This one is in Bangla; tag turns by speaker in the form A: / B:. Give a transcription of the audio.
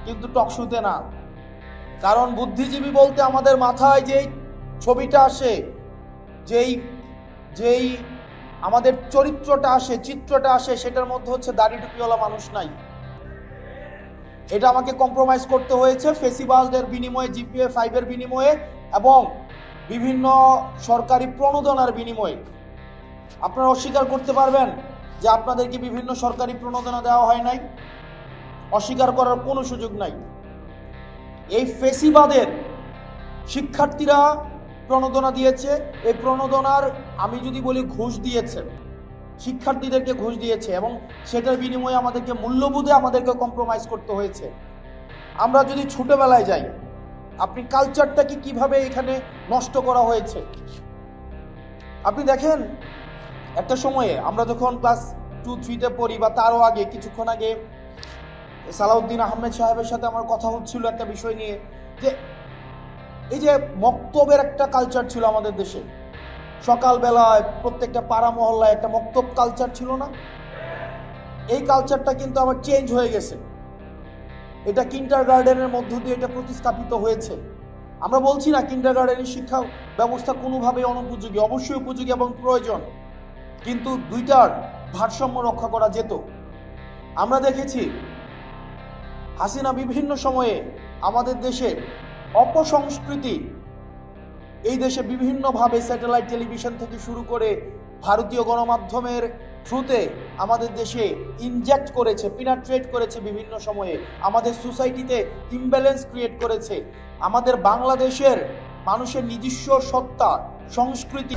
A: কিন্তু টকশোতে না। কারণ বুদ্ধিজীবী বলতে আমাদের মাথায় যেই ছবিটা আসে, যেই যেই আমাদের চরিত্রটা আসে, চিত্রটা আসে, সেটার মধ্যে হচ্ছে দাড়ি টুপিওয়ালা মানুষ নাই। এটা আমাকে কম্প্রোমাইজ করতে হয়েছে ফেসিবালদের বিনিময়ে, জিপিএ 5 এর বিনিময়ে এবং বিভিন্ন সরকারি প্রণোদনার বিনিময়ে। আপনারা অস্বীকার করতে পারবেন যে আপনাদেরকে বিভিন্ন সরকারি প্রণোদনা দেওয়া হয় নাই? অস্বীকার করার কোনো সুযোগ নাই। এই ফেসিবাদের শিক্ষার্থীরা প্রণোদনা দিয়েছে। এই প্রণোদনার আমি যদি বলি ঘুষ দিয়েছে, শিক্ষার্থীদেরকে ঘুষ দিয়েছে এবং সেটার বিনিময়ে আমাদেরকে মূল্যবোধে আমাদেরকে কম্প্রোমাইজ করতে হয়েছে। আমরা যদি ছোটবেলায় যাই, আপনি কালচারটাকে কিভাবে এখানে নষ্ট করা হয়েছে আপনি দেখেন। একটা সময়ে আমরা যখন ক্লাস 2-3-তে পড়ি বা তারও আগে, কিছুক্ষণ আগে সালাউদ্দিন আহমেদ সাহেবের সাথে আমার কথা হচ্ছিল একটা বিষয় নিয়ে, যে এই যে মক্তবের একটা কালচার ছিল আমাদের দেশে। সকালবেলায় প্রত্যেকটা পাড়া মহল্লায় একটা মক্তব কালচার ছিল না? এই কালচারটা কিন্তু আবার চেঞ্জ হয়ে গেছে। এটা কিন্ডারগার্টেনের মধ্য দিয়ে এটা প্রতিস্থাপিত হয়েছে। আমরা বলছি না কিন্ডারগার্টেনের শিক্ষা ব্যবস্থা কোনোভাবেই অনুপযোগী, অবশ্যই উপযোগী এবং প্রয়োজন, কিন্তু দুইটার ভারসাম্য রক্ষা করা যেত। আমরা দেখেছি হাসিনা বিভিন্ন সময়ে আমাদের দেশে অপসংস্কৃতি, এই দেশে বিভিন্নভাবে স্যাটেলাইট টেলিভিশন থেকে শুরু করে ভারতীয় গণমাধ্যমের থ্রুতে আমাদের দেশে ইনজেক্ট করেছে, পিনাট্রেট করেছে বিভিন্ন সময়ে, আমাদের সোসাইটিতে ইমব্যালেন্স ক্রিয়েট করেছে। আমাদের বাংলাদেশের মানুষের নিজস্ব সত্তা, সংস্কৃতি